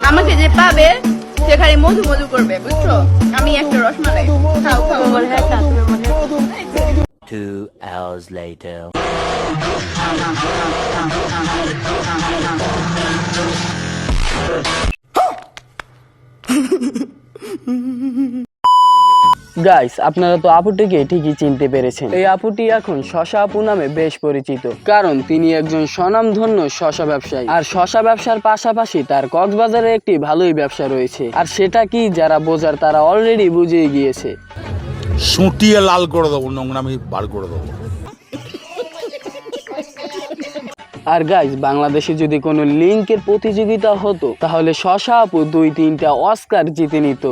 আমাকে যে পাবে সেখানে মধু মধু করবে, বুঝছো? আমি একটা রসমালাই খাও খাও। 2 hours later. গাইস, আপনারা তো আপুটিকে ঠিকই চিনতে পেরেছেন। এই আপুটি এখন শশা আপু নামে বেশ পরিচিত, কারণ তিনি একজন স্বনামধন্য শশা ব্যবসায়ী। আর শশা ব্যবসার পাশাপাশি তার কক্সবাজারে একটি ভালোই ব্যবসা রয়েছে, আর সেটা কি যারা বোঝার তারা অলরেডি বুঝিয়ে গিয়েছে। সুটিয়ে লাল করে দেবো, নোংরামি বার করে দেবো। আর গাইস, বাংলাদেশে যদি কোনো লিঙ্কের প্রতিযোগিতা হতো তাহলে শশা আপু 2-3টা অস্কার জিতে নিত।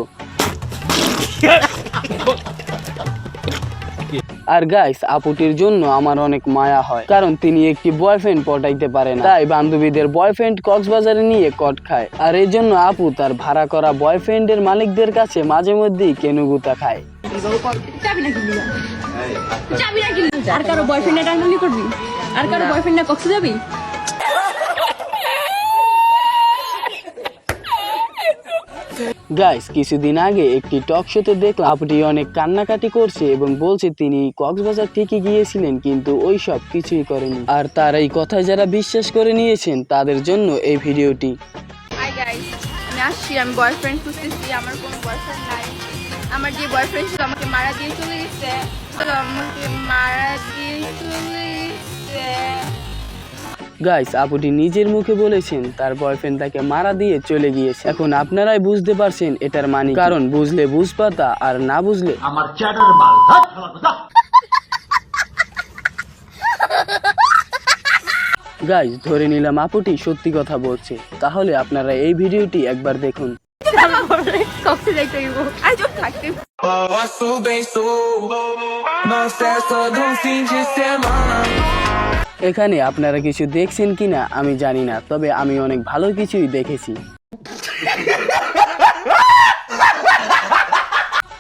আর গাইস, আপুটির জন্য আমার অনেক মায়া হয়, কারণ তিনি একটি বয়ফ্রেন্ড পটাইতে পারে না, তাই বান্ধবীদের বয়ফ্রেন্ড কক্সবাজারে নিয়ে কট খায়। আর এই জন্য আপু তার ভাড়া করা বয়ফ্রেন্ডের মালিকদের কাছে মাঝে মধ্যেই কেনুগুতা খায়। আর কারো বয়ফ্রেন্ড টাঙ্গালি করবি? আর কারো বয়ফ্রেন্ড কক্সে যাবি? গাইস, কিছুদিন আগে একটি টক শোতে দেখলাম আপুটি অনেক কান্নাকাটি করছে এবং বলছে তিনি কক্সবাজার ঠিকই গিয়েছিলেন, কিন্তু ওই সব কিছুই করেনি। আর তার এই কথায় যারা বিশ্বাস করে নিয়েছেন তাদের জন্য এই ভিডিওটি। হাই গাইস, আমি আসছি। আমি বয়ফ্রেন্ড খুঁজতেছি, আমার কোনো বয়ফ্রেন্ড নাই। আমার যে বয়ফ্রেন্ড ছিল আমাকে মারা দিয়ে চলে গেছে। গাইস, আপুটি নিজের মুখে বলেছেন তার বয়ফ্রেন্ড তাকে মারা দিয়ে চলে গিয়েছে। এখন আপনারাই বুঝতে পারছেন এটার মানে, কারণ বুঝলে বুঝপাতা আর না বুঝলে আমার চ্যাটার মাল। গাইস, ধরে নিলাম আপুটি সত্যি কথা বলছে, তাহলে আপনারা এই ভিডিওটি একবার দেখুন। কক্সে যাইতে হইব, আজ থাকতে। এখানে আপনারা কিছু দেখছেন কিনা আমি জানি না, তবে আমি অনেক ভালো কিছুই দেখেছি।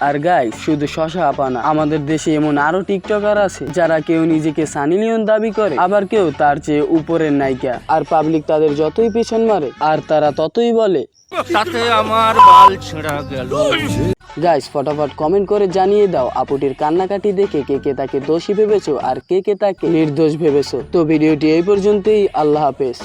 আর গাইস, শুধু শশা আপা না, আমাদের দেশে এমন আরো টিকটকার আছে যারা কেউ নিজেকে সানি লিওন দাবি করে, আবার কেউ তার চেয়ে উপরের নায়িকা। আর পাবলিক তাদের যতই পেছন মারে আর তারা ততই বলে তাতে আমার বাল ছেঁড়া গেল। গাইস, ফটাফট কমেন্ট করে জানিয়ে দাও আপুটির কান্নাকাটি দেখে কে কে তাকে দোষী ভেবেছো আর কে কে তাকে নির্দোষ ভেবেছো। তো ভিডিওটি এই পর্যন্তই। আল্লাহ হাফেজ।